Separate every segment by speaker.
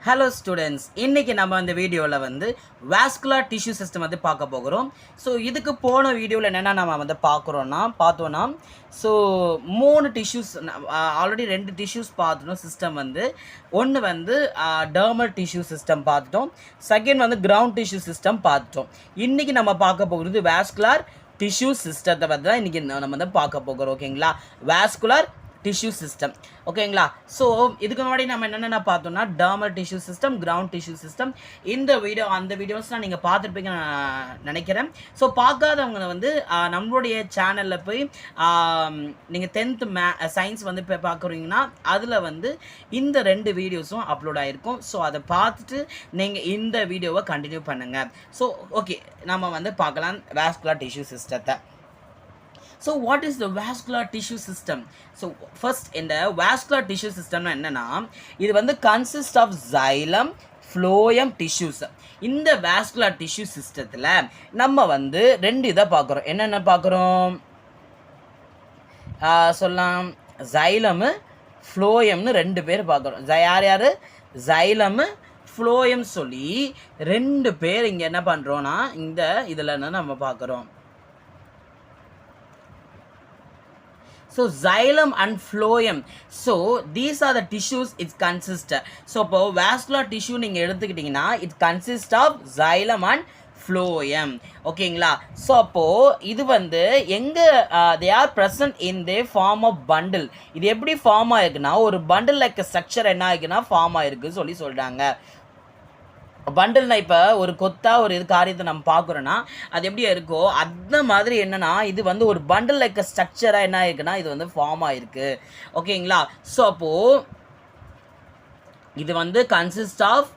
Speaker 1: Hello students, இன்னைக்கு நம்ம இந்த வீடியோவில் வந்து வாஸ்குலர் டிஷ்யூ சிஸ்டம் வந்து பார்க்க போகிறோம். ஸோ இதுக்கு போன வீடியோவில் என்னென்ன நம்ம வந்து பார்த்தோன்னா ஸோ 3 டிஷ்யூஸ் ஆல்ரெடி 2 டிஷ்யூஸ் பார்த்துட்டோம். சிஸ்டம் வந்து ஒன்று வந்து டெர்மல் டிஷ்யூ சிஸ்டம் பார்த்துட்டோம், செகண்ட் வந்து கிரவுண்ட் டிஷ்யூ சிஸ்டம் பார்த்துட்டோம். இன்றைக்கி நம்ம பார்க்க போகிறது வாஸ்குலர் டிஷ்யூ சிஸ்டத்தை பற்றி தான் இன்றைக்கி நம்ம வந்து பார்க்க போகிறோம். ஓகேங்களா, வாஸ்குலர் டிஷ்யூ சிஸ்டம். ஓகேங்களா, ஸோ இதுக்கு முன்னாடி நம்ம என்னென்ன பார்த்தோம்னா dermal tissue system, ground tissue system. இந்த அந்த வீடியோஸ்லாம் நீங்கள் பார்த்துருப்பீங்கன்னு நான் நினைக்கிறேன். ஸோ பார்க்காதவங்க வந்து நம்மளுடைய சேனலில் போய் நீங்கள் 10th சயின்ஸ் வந்து இப்போ பார்க்குறீங்கன்னா அதில் வந்து இந்த 2 வீடியோஸும் அப்லோட் ஆகிருக்கும். ஸோ அதை பார்த்துட்டு நீங்கள் இந்த வீடியோவை கண்டினியூ பண்ணுங்கள். ஸோ ஓகே, நம்ம வந்து பார்க்கலாம் வாஸ்குலர் டிஷ்யூ சிஸ்டத்தை. So what is the vascular tissue system? So first in the vascular tissue system என்னன்னா இது வந்து consist of xylem, phloem tissues. இந்த vascular tissue systemத்தில் நம்ம வந்து 2 இதை பார்க்குறோம். என்னென்ன பார்க்குறோம் சொல்லலாம், xylem, phloemனு 2 பேர் பார்க்குறோம். யார் xylem, phloem சொல்லி 2 பேர் இங்கே என்ன பண்ணுறோன்னா இந்த இதில் நம்ம பார்க்குறோம். So xylem and phloem, so these are the tissues it consists. So இப்போ vascular tissue நீங்கள் எடுத்துக்கிட்டிங்கன்னா it consists of xylem and phloem. ஓகேங்களா, ஸோ அப்போது இது வந்து எங்கே they are present in the form of bundle. இது எப்படி ஃபார்ம் ஆகிருக்குன்னா ஒரு பண்டில் லைக் ஸ்ட்ரக்சர் என்ன ஆகிருக்குன்னா ஃபார்ம் ஆகிருக்கு சொல்கிறாங்க. பண்டில்னா இப்போ ஒரு கொத்தா ஒரு இது காரியத்தை நம்ம பார்க்குறோன்னா அது எப்படி இருக்கோ அந்த மாதிரி என்னென்னா இது வந்து ஒரு பண்டில் லைக் ஸ்ட்ரக்சராக என்ன ஆயிருக்குன்னா இது வந்து ஃபார்ம் ஆகிருக்கு. ஓகேங்களா, ஸோ அப்போது இது வந்து கன்சிஸ்ட் ஆஃப்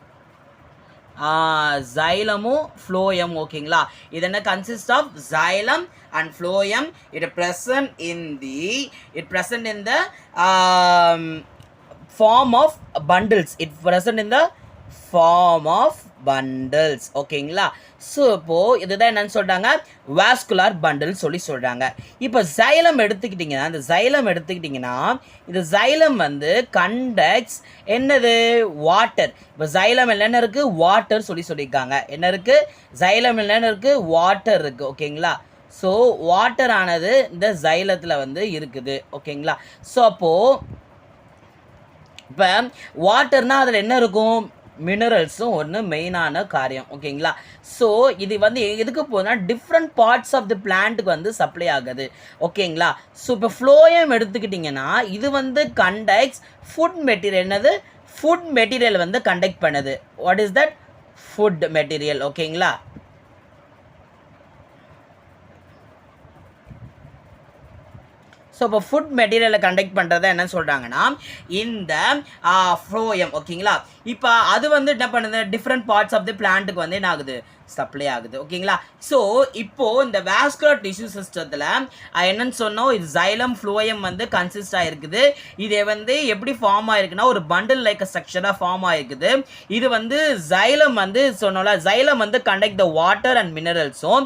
Speaker 1: xylemமும் phloem. ஓகேங்களா, இது என்ன consist of xylem and phloem. it present in the form of bundles. it present in the form of bundles. ஓகேங்களா, ஸோ இப்போது இதுதான் என்னன்னு சொல்கிறாங்க, வாஸ்குலர் பண்டில் சொல்கிறாங்க. இப்போ xylem எடுத்துக்கிட்டிங்கன்னா இந்த xylem வந்து கண்டக்ட்ஸ் என்னது வாட்டர். இப்போ xylem என்னென்ன இருக்குது, வாட்டர் சொல்லியிருக்காங்க. என்ன இருக்குது, xylem என்னென்ன இருக்குது, வாட்டர் இருக்குது. ஓகேங்களா, ஸோ வாட்டர் ஆனது இந்த xylemத்தில் வந்து இருக்குது. ஓகேங்களா, ஸோ அப்போது இப்போ வாட்டர்னால் அதில் என்ன இருக்கும், மினரல்ஸும் ஒன்று மெயினான காரியம். ஓகேங்களா, ஸோ இது வந்து எதுக்கு போகுதுன்னா டிஃப்ரெண்ட் பார்ட்ஸ் ஆஃப் தி பிளான்ட்டுக்கு வந்து சப்ளை ஆகுது. ஓகேங்களா, ஸோ இப்போ ஃப்ளோயம் எடுத்துக்கிட்டிங்கன்னா இது வந்து கண்டக்ட்ஸ் ஃபுட் மெட்டீரியல். என்னது, ஃபுட் மெட்டீரியல் வந்து கண்டக்ட் பண்ணுது. What is that, food material. ஓகேங்களா, ஸோ இப்போ ஃபுட் மெட்டீரியலை கண்டக்ட் பண்ணுறதை என்ன சொல்கிறாங்கன்னா இந்த ஃப்ளோயம். ஓகேங்களா, இப்போ அது வந்து என்ன பண்ணுது, டிஃப்ரெண்ட் பார்ட்ஸ் ஆஃப் தி பிளான்ட்டுக்கு வந்து என்ன ஆகுது, சப்ளை ஆகுது. ஓகேங்களா, ஸோ இப்போது இந்த வாஸ்குலர் டிஷ்யூ சிஸ்டத்தில் என்னன்னு சொன்னோம், இது xylem, phloem வந்து கன்சிஸ்ட் ஆகிருக்குது. இது வந்து எப்படி ஃபார்ம் ஆகிருக்குன்னா ஒரு பண்டில் லைக் ஸ்ட்ரக்சராக ஃபார்ம் ஆகிருக்குது. இது வந்து xylem வந்து சொன்னோம்ல, xylem வந்து கண்டக்ட் த வாட்டர் அண்ட் மினரல்ஸும்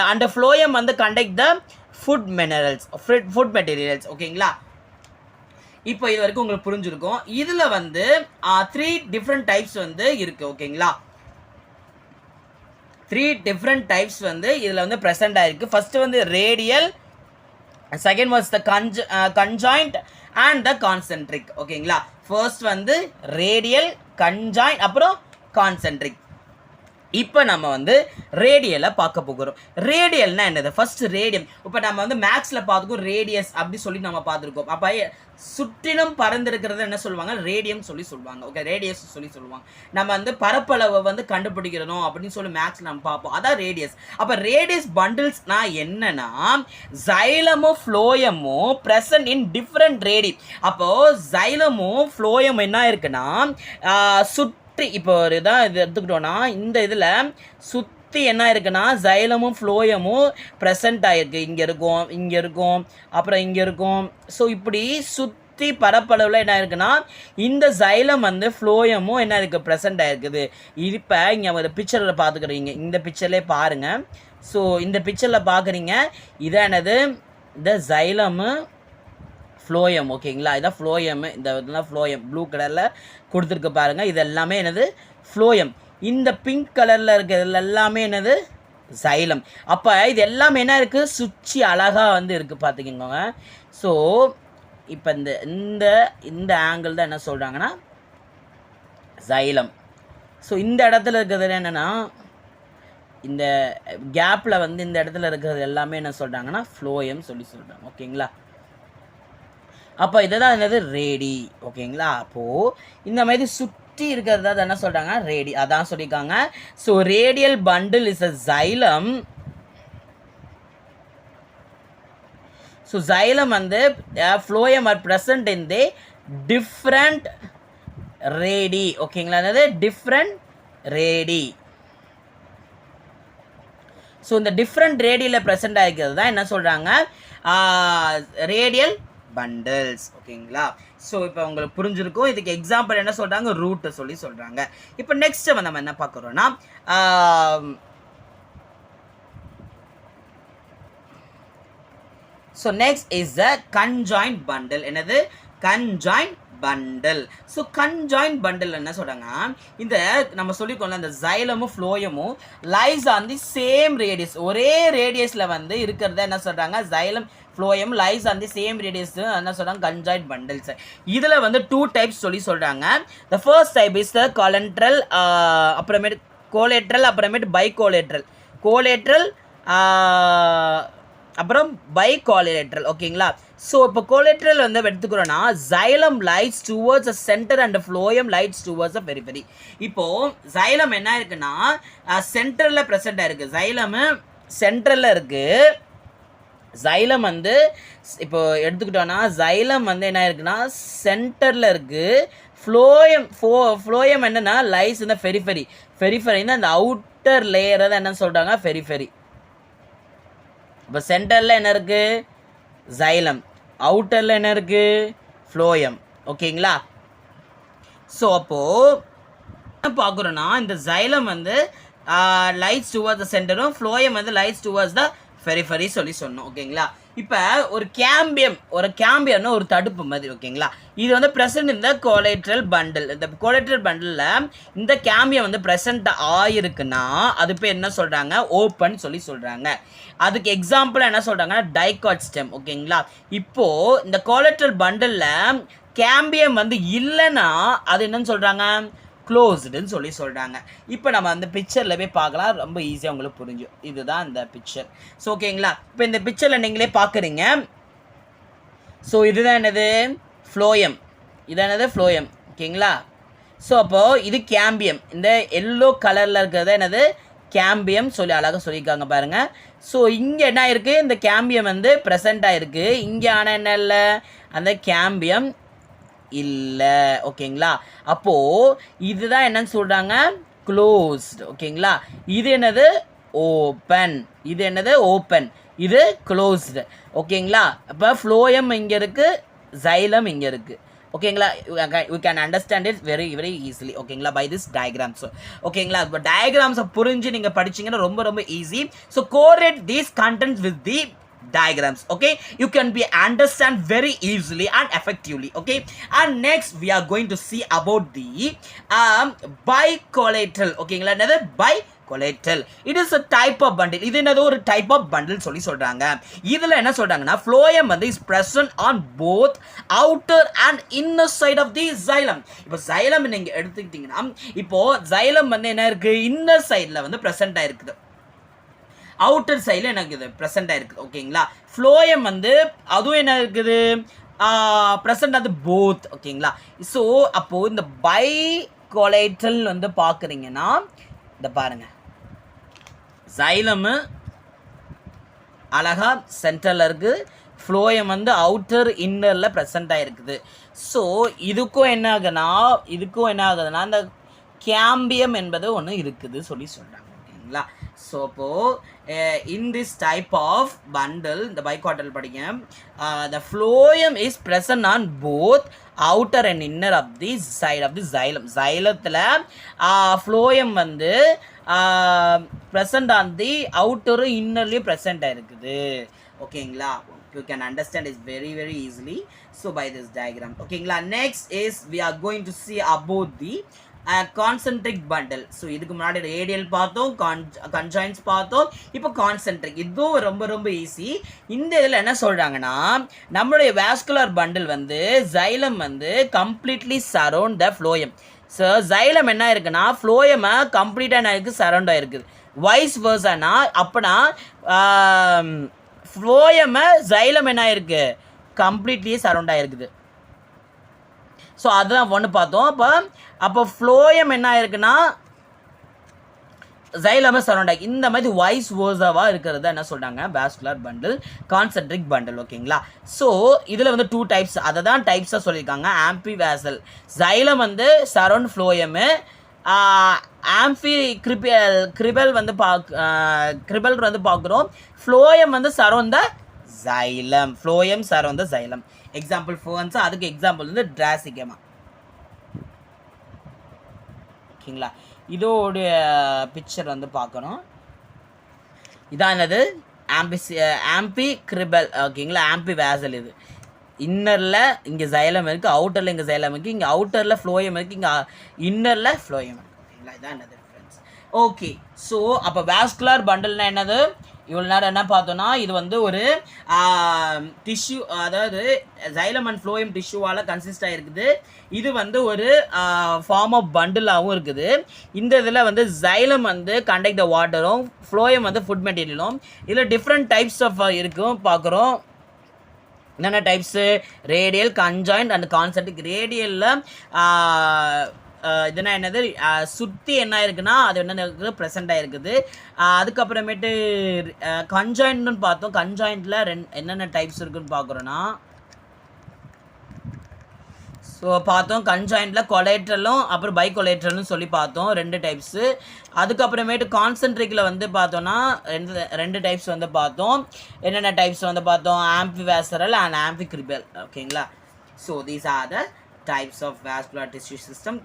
Speaker 1: அண்ட் phloem வந்து conduct the food minerals, food materials. ஓகேங்களா, இப்போ இது வரைக்கும் உங்களுக்கு புரிஞ்சிருக்கும். இதில் வந்து 3 டிஃப்ரெண்ட் டைப்ஸ் வந்து இருக்குது. ஓகேங்களா, 3 டிஃப்ரெண்ட் டைப்ஸ் வந்து இதில் வந்து ப்ரெசென்ட் ஆகிருக்கு. ஃபஸ்ட்டு வந்து radial, second was the conjoint and the concentric. ஓகேங்களா, ஃபர்ஸ்ட் வந்து ரேடியல், கன்ஜாயிண்ட், அப்புறம் கான்சென்ட்ரிக். இப்போ நம்ம வந்து ரேடியலை பார்க்க போகிறோம். ரேடியல்னா என்னது, ஃபர்ஸ்ட் ரேடியம். இப்போ நம்ம வந்து மேக்ஸில் பார்த்துக்கோம் ரேடியஸ் அப்படி சொல்லி நம்ம பார்த்துருக்கோம். அப்போ சுற்றிலும் பறந்துருக்கிறது என்ன சொல்லுவாங்க, ரேடியம் சொல்லுவாங்க. ஓகே, ரேடியஸ் சொல்லுவாங்க. நம்ம வந்து பரப்பளவை வந்து கண்டுபிடிக்கிறோம் அப்படின்னு சொல்லி மேக்ஸ் நம்ம பார்ப்போம், அதான் ரேடியஸ். அப்போ ரேடியஸ் பண்டில்ஸ்னா என்னன்னா xylem-மும் phloem-மும் present in different radi. அப்போது xylem-மும் phloem என்ன இருக்குன்னா இப்போ ஒரு இதான் இது எடுத்துக்கிட்டோன்னா இந்த இதில் சுற்றி என்ன இருக்குன்னா xylem-மும் phloem-மும் ப்ரெசண்ட் ஆகிருக்கு. இங்கே இருக்கும் அப்புறம் இங்கே இருக்கும். ஸோ இப்படி சுற்றி பரப்பளவில் என்ன இருக்குன்னா இந்த xylem வந்து phloem-மும் என்ன இருக்குது, ப்ரெசண்ட் ஆகிருக்குது. இப்போ இங்கே ஒரு பிக்சரில் பார்த்துக்கிறீங்க, இந்த பிக்சர்லேயே பாருங்கள். ஸோ இந்த பிக்சரில் பார்க்குறீங்க, இதானது இந்த xylem, ஃப்ளோயம். ஓகேங்களா, இதான் ஃப்ளோயம். இந்த இதெல்லாம் ஃப்ளோயம் ப்ளூ கலரில் கொடுத்துருக்கு பாருங்கள். இது எல்லாமே என்னது ஃப்ளோயம். இந்த பிங்க் கலரில் இருக்கிறதுல எல்லாமே என்னது சைலம். அப்போ இது எல்லாமே என்ன இருக்குது, சுற்றி அழகாக வந்து இருக்குது பார்த்துக்கிங்கோங்க. ஸோ இப்போ இந்த இந்த ஆங்கிள் தான் என்ன சொல்கிறாங்கன்னா சைலம். ஸோ இந்த இடத்துல இருக்கிறது என்னென்னா, இந்த கேப்பில் வந்து இந்த இடத்துல இருக்கிறது எல்லாமே என்ன சொல்கிறாங்கன்னா ஃப்ளோயம் சொல்லி சொல்கிறாங்க. ஓகேங்களா, அப்போ இதை தான் என்னது ரேடி. ஓகேங்களா, அப்போது இந்த மாதிரி சுற்றி இருக்கிறது தான் என்ன சொல்கிறாங்க ரேடி, அதான் சொல்லியிருக்காங்க. So radial bundle is a xylem. So xylem வந்து phloem are present in the different radii. ஓகேங்களா, என்னது டிஃப்ரெண்ட் ரேடி. ஸோ இந்த டிஃப்ரெண்ட் ரேடியில் ப்ரெசென்ட் ஆகிக்கிறது தான் என்ன சொல்கிறாங்க ரேடியல் பண்டில்ஸ். ஓகேங்களா, ஸோ இப்போ உங்களுக்கு புரிஞ்சிருக்கும். இதுக்கு எக்ஸாம்பிள் என்ன சொல்கிறாங்க, ரூட்டை சொல்கிறாங்க. இப்போ நெக்ஸ்ட்டு நம்ம என்ன பார்க்குறோன்னா so next is the conjoint bundle. என்னது conjoint bundle. So conjoint bundle என்ன சொல்கிறாங்க, இந்த நம்ம சொல்லிக்கோங்க இந்த சைலமும் ஃப்ளோயமும் lies on the same radius. ஒரே ரேடியஸில் வந்து இருக்கிறத என்ன சொல்கிறாங்க xylem phloem lies on the same radius என்ன சொல்கிறாங்க கன்ஜாயின்ட் பண்டில்ஸ். இதில் வந்து 2 டைப்ஸ் சொல்கிறாங்க. The first type is the collateral, அப்புறமேட்டு கோலேட்ரல், அப்புறமேட்டு பைகோலேட்ரல். கோலேட்ரல் அப்புறம் பைகோலேட்ரல். ஓகேங்களா, ஸோ இப்போ கோலேட்ரல் வந்து எடுத்துக்கிறோன்னா xylem lies towards a centre and phloem lies towards a periphery. இப்போது சைலம் என்ன இருக்குன்னா சென்டரில் ப்ரெசென்ட்டாக இருக்குது. சைலமு சென்ட்ரலில் இருக்குது. சைலம் வந்து இப்போ எடுத்துக்கிட்டோன்னா சைலம் வந்து என்ன இருக்குன்னா சென்டரில் இருக்குது. ஃப்ளோயம் என்னென்னா லைஸ் இந்த பெரிஃபெரி. பெரிஃபெரின்னா அந்த அவுட்டர் லேயரை தான் என்ன சொல்கிறாங்க பெரிஃபெரி. இப்போ சென்டரில் என்ன இருக்குது சைலம், அவுட்டரில் என்ன இருக்குது ஃப்ளோயம். ஓகேங்களா, ஸோ அப்போது பார்க்குறோன்னா இந்த சைலம் வந்து லைட்ஸ் டுவர்ட்ஸ் த சென்டரும் ஃப்ளோயம் வந்து லைட்ஸ் டுவர்ட்ஸ் த பெரிஃபெரி சொன்னோம். ஓகேங்களா, இப்போ ஒரு கேம்பியம்னா ஒரு தடுப்பு மாதிரி. ஓகேங்களா, இது வந்து ப்ரெசென்ட் இந்த கோலேட்ரல் பண்டில். இந்த கோலேட்ரல் பண்டிலில் இந்த கேம்பியம் வந்து ப்ரெசென்ட் ஆகிருக்குன்னா அது பேர் என்ன சொல்கிறாங்க ஓப்பன் சொல்கிறாங்க. அதுக்கு எக்ஸாம்பிளாக என்ன சொல்கிறாங்கன்னா டைகாட் ஸ்டெம். ஓகேங்களா, இப்போது இந்த கோலேட்ரல் பண்டிலில் கேம்பியம் வந்து இல்லைன்னா அது என்னன்னு சொல்கிறாங்க க்ளோஸ்டுன்னு சொல்கிறாங்க. இப்போ நம்ம அந்த பிக்சரில் போய் பார்க்கலாம், ரொம்ப ஈஸியாக உங்களுக்கு புரிஞ்சும். இதுதான் இந்த பிக்சர். ஸோ ஓகேங்களா, இப்போ இந்த பிக்சரில் நீங்களே பார்க்குறீங்க. ஸோ இதுதான் என்னது ஃப்ளோயம், இதான் என்னது ஃப்ளோயம். ஓகேங்களா, ஸோ அப்போது இது கேம்பியம். இந்த எல்லோ கலரில் இருக்கிறத என்னது கேம்பியம் அழகாக சொல்லியிருக்காங்க பாருங்கள். ஸோ இங்கே என்ன இருக்குது, இந்த கேம்பியம் வந்து ப்ரெசென்ட்டாக இருக்குது. இங்கே ஆனால் என்ன இல்லை, அந்த கேம்பியம் இல்லை. ஓகேங்களா, அப்போது இதுதான் என்னன்னு சொல்கிறாங்க க்ளோஸ்டு. ஓகேங்களா, இது என்னது ஓப்பன், இது என்னது ஓப்பன், இது க்ளோஸ்டு. ஓகேங்களா, அப்போ ஃப்ளோயம் இங்கே இருக்குது, சைலம் இங்கே இருக்குது. ஓகேங்களா, you can understand it very very easily. ஓகேங்களா, பை திஸ் டயக்ராம்ஸ். ஓகேங்களா, இப்போ டயக்ராம்ஸை புரிஞ்சு நீங்கள் படிச்சிங்கன்னா ரொம்ப ரொம்ப easy. So correlate these contents with the diagrams. Okay, you can be understand very easily and effectively. Okay, and next we are going to see about the bicollateral. Okay, another bicollateral, it is a type of bundle. இது என்னது ஒரு type of bundle சொல்றாங்க. இதுல என்ன சொல்றாங்கன்னா phloem வந்து is present on both outer and inner side of the xylem. இப்போ xylem நீங்க எடுத்துக்கிட்டீங்கன்னா இப்போ xylem வந்து என்ன இருக்கு inner sideல வந்து present ஆயிருக்குது, அவுட்டர் சைடில் எனக்கு இது ப்ரெசென்ட்டாக இருக்குது. ஓகேங்களா, ஃப்ளோயம் வந்து அதுவும் என்ன இருக்குது ப்ரெசென்ட் அது போத். ஓகேங்களா, ஸோ அப்போது இந்த பைகோலேட்ரல் வந்து பார்க்குறீங்கன்னா இந்த பாருங்கள் சைலமு அழகாக சென்டரில் இருக்குது, ஃப்ளோயம் வந்து அவுட்டர் இன்னரில் ப்ரெசென்ட்டாக இருக்குது. ஸோ இதுக்கும் என்ன ஆகுதுன்னா இந்த கேம்பியம் என்பது ஒன்று இருக்குது சொல்கிறாங்க. ஓகேங்களா, ஸோ அப்போது in this type of bundle இந்த bicotyl படிங்க the phloem is present on both outer and inner of the side of the xylem. xylethல phloem வந்து present on the outer innerly present இருக்குது. ஓகேங்களா. you can understand it very easily so by this diagram. ஓகேங்களா. next is we are going to see about the concentric bundle. So இதுக்கு முன்னாடி radial பார்த்தோம், கன்ஜாயின்ஸ் பார்த்தோம், இப்போ concentric. இதுவும் ரொம்ப ஈஸி. இந்த இதில் என்ன சொல்கிறாங்கன்னா, நம்மளுடைய வாஸ்குலர் பண்டில் வந்து ஜைலம் வந்து கம்ப்ளீட்லி சரௌண்ட் த ஃப்ளோயம். ஸோ ஜைலம் என்ன இருக்குன்னா ஃப்ளோயமை கம்ப்ளீட்டாக என்ன இருக்குது, சரௌண்ட் ஆகிருக்குது. வைஸ் வேர்ஸானா அப்போனா ஃப்ளோயமை ஜைலம் என்ன இருக்குது, கம்ப்ளீட்லி சரௌண்ட் ஆகிருக்குது. ஸோ அதுதான் ஒன்று பார்த்தோம். அப்போ ஃப்ளோயம் என்ன ஆயிருக்குன்னா ஜைலம சரௌண்ட் ஆகி இந்த மாதிரி வைஸ் வேர்ஸாவாக இருக்கிறது என்ன சொல்கிறாங்க, வாஸ்குலர் பண்டில், கான்சென்ட்ரிக் பண்டில். ஓகேங்களா. ஸோ இதில் வந்து 2 டைப்ஸ், அதை தான் டைப்ஸாக சொல்லியிருக்காங்க. ஆம்பி வேசல் ஜைலம் வந்து சரௌண்ட் ஃப்ளோயமு, ஆம்பி கிரிபல் வந்து கிரிபல் வந்து பார்க்குறோம். ஃப்ளோயம் வந்து surround the xylem, phloem surround the xylem. Example phones, அதுக்கு எக்ஸாம்பிள் வந்து டிராசிகமா. ஓகேங்களா. இதோடைய பிக்சர் வந்து பார்க்கணும். இதான் என்னது, ஆம்பி கிரிபல். ஓகேங்களா. ஆம்பி வேசல். இது இன்னரில் இங்கே ஜைலம் இருக்குது, அவுட்டரில் இங்கே ஜைலம் இருக்குது, இங்கே அவுட்டரில் ஃப்ளோயம் இருக்குது, இங்கே இன்னரில் ஃப்ளோயம் இருக்குது. ஓகேங்களா. இதான் என்னது ஃப்ரெண்ட்ஸ். ஓகே. ஸோ அப்போ வாஸ்குலர் பண்டல்னா என்னது, இவ்வளோ நேரம் என்ன பார்த்தோன்னா இது வந்து ஒரு டிஷ்யூ, அதாவது ஜைலம் அண்ட் ஃப்ளோயம் டிஷ்யூவால் கன்சிஸ்ட் ஆகிருக்குது. இது வந்து ஒரு ஃபார்ம் ஆஃப் பண்டிலாகவும் இருக்குது. இந்த இதில் வந்து ஜைலம் வந்து கண்டக்ட் த வாட்டரும், ஃப்ளோயம் வந்து ஃபுட் மெட்டீரியலும். இதில் டிஃப்ரெண்ட் டைப்ஸ் ஆஃப் இருக்கும் பார்க்குறோம். என்னென்ன types, radial, conjoint and concentric. ரேடியலில் இதுனா என்னது, சுற்றி என்ன இருக்குன்னா அது என்ன இருக்குது, ப்ரெசென்ட் ஆகிருக்குது. அதுக்கப்புறமேட்டு கன்ஜாயின்ட்னு பார்த்தோம். கன்ஜாயிண்டில் என்னென்ன டைப்ஸ் இருக்குதுன்னு பார்க்குறோன்னா, ஸோ பார்த்தோம் கன்ஜாயிண்டில் கொலேட்ரலும் அப்புறம் பைகொலேட்ரல்னு சொல்லி பார்த்தோம், 2 டைப்ஸு. அதுக்கப்புறமேட்டு கான்சென்ட்ரிக்கில் வந்து பார்த்தோன்னா ரெண்டு டைப்ஸ் வந்து பார்த்தோம். என்னென்ன டைப்ஸ் வந்து பார்த்தோம், ஆம்பி வேசரல் அண்ட் ஆம்பி கிரிபல். ஓகேங்களா. So these are the types of vascular tissue system.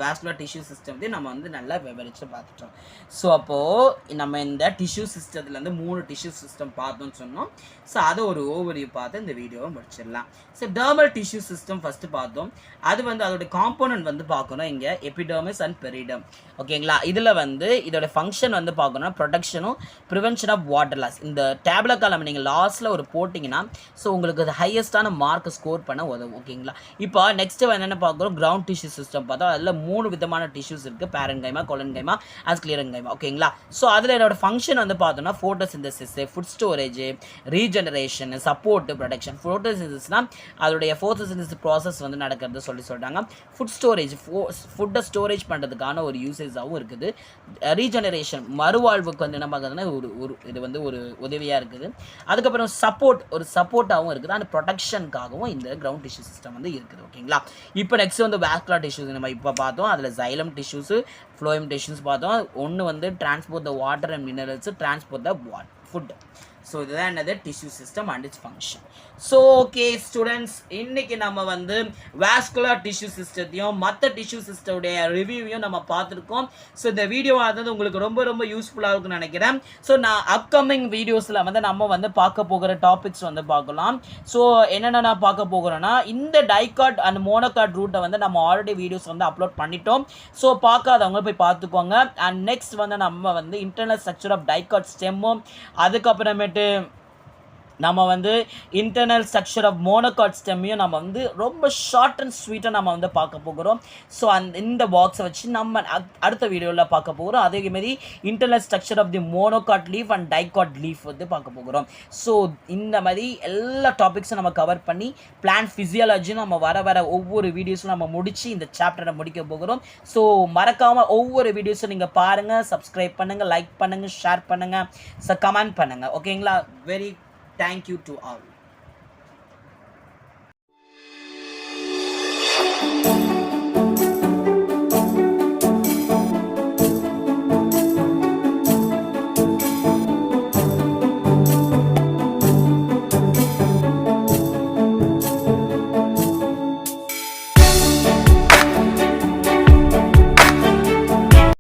Speaker 1: vascular tissue system நம்ம வந்து நல்லா விவரிச்சு பார்த்துட்டோம். ஸோ அப்போது நம்ம இந்த டிஷ்யூ சிஸ்டத்துலேருந்து 3 டிஷ்யூ சிஸ்டம் பார்த்தோம்னு சொன்னோம். ஸோ அதை ஒரு ஓவர்வியூ பார்த்து இந்த வீடியோவை முடிச்சிடலாம். So dermal tissue system first பார்த்தோம். அது வந்து அதோட காம்போனன்ட் வந்து பார்க்கணும். இங்கே எபிடர்மிஸ் அண்ட் பெரிடம். ஓகேங்களா. இதில் வந்து இதோட ஃபங்க்ஷன் வந்து பார்க்கணும், ப்ரொடெக்ஷனும் ப்ரிவென்ஷன் ஆஃப் வாட்டர் லாஸ். இந்த டேப்லெட் காலம் நீங்கள் லாஸ்ட்டில் ஒரு போட்டிங்கன்னா ஸோ உங்களுக்கு அது ஹையஸ்டான மார்க் ஸ்கோர் பண்ண உதவும். ஓகேங்களா. இப்போ நெக்ஸ்ட் என்னென்ன பார்க்குறோம், கிரவுண்ட் டிஷ்யூ சிஸ்டம் பார்த்தோம். அதில் 3 விதமான டிஷ்யூஸ் இருக்குது, பேரன்கைமா, கொலன்கைமா அண்ட் கிளியரன்கைமா. ஓகேங்களா. ஸோ அதில் என்னோட ஃபங்க்ஷன் வந்து பார்த்தோம்னா photosynthesis, food storage, regeneration, support, production. ஃபோட்டோசிந்தசிஸ்னால் அதோடைய ஃபோட்டோசிந்தசிஸ் ப்ராசஸ் வந்து நடக்கிறது சொல்கிறாங்க. ஃபுட் ஸ்டோரேஜ், ஃபுட்டை ஸ்டோரேஜ் பண்ணுறதுக்கான ஒரு யூசேஜாகவும் இருக்குது. ரீஜெனரேஷன், மறுவாழ்வுக்கு வந்து என்ன பார்க்குறதுனா ஒரு இது வந்து ஒரு உதவியாக இருக்குது. அதுக்கப்புறம் சப்போர்ட், ஒரு சப்போர்ட்டாகவும் இருக்குது. அந்த ப்ரொடெக்ஷனுக்காகவும் இந்த கிரவுண்ட் டிஷ்யூ சிஸ்டம் வந்து இருக்குது. ஓகேங்களா. இப்போ நெக்ஸ்ட் வந்து வாஸ்குலர் டிஷ்யூஸ் நம்ம இப்போ பார்த்தோம். அதில் ஜைலம் டிஷ்யூஸு, ஃப்ளோயம் டிஷ்யூஸ் பார்த்தோம். ஒன்று வந்து transport the water and minerals, transport the food. So இதுதான் என்னது tissue system and it's function. So okay students, இன்றைக்கி நம்ம வந்து வாஸ்குலர் டிஷ்யூ சிஸ்டத்தையும் மற்ற டிஷ்யூ சிஸ்டோடைய ரிவ்யூவையும் நம்ம பார்த்துருக்கோம். ஸோ இந்த வீடியோ ஆனது உங்களுக்கு ரொம்ப யூஸ்ஃபுல்லாக இருக்குன்னு நினைக்கிறேன். ஸோ நான் அப்கமிங் வீடியோஸில் வந்து நம்ம வந்து பார்க்க போகிற டாபிக்ஸ் வந்து பார்க்கலாம். ஸோ என்னென்ன நான் பார்க்க போகிறோன்னா, இந்த டைகாட் அண்ட் மோனோகாட் ரூட்டை வந்து நம்ம ஆல்ரெடி வீடியோஸ் வந்து அப்லோட் பண்ணிட்டோம். ஸோ பார்க்காதவங்க போய் பார்த்துக்கோங்க. அண்ட் நெக்ஸ்ட் வந்து நம்ம வந்து இன்டர்னல் ஸ்ட்ரக்சர் ஆஃப் டைகாட் ஸ்டெம்மும், அதுக்கப்புறமேட்டு நம்ம வந்து இன்டர்னல் ஸ்ட்ரக்சர் ஆஃப் மோனோகாட் ஸ்டெம்மையும் நம்ம வந்து ரொம்ப ஷார்ட் அண்ட் ஸ்வீட்டாக நம்ம வந்து பார்க்க போகிறோம். ஸோ இந்த பாக்ஸை வச்சு நம்ம அடுத்த வீடியோவில் பார்க்க போகிறோம். அதேமாரி internal structure of the monocot leaf and dicot leaf வந்து பார்க்க போகிறோம். ஸோ இந்த மாதிரி எல்லா டாபிக்ஸும் நம்ம கவர் பண்ணி பிளான்ட் ஃபிசியாலஜியும் நம்ம வர ஒவ்வொரு வீடியோஸும் நம்ம முடித்து இந்த சாப்டரை முடிக்க போகிறோம். ஸோ மறக்காமல் ஒவ்வொரு வீடியோஸும் நீங்கள் பாருங்கள், சப்ஸ்கிரைப் பண்ணுங்கள், லைக் பண்ணுங்கள், ஷேர் பண்ணுங்கள், கமெண்ட் பண்ணுங்கள். ஓகேங்களா. Thank you to all.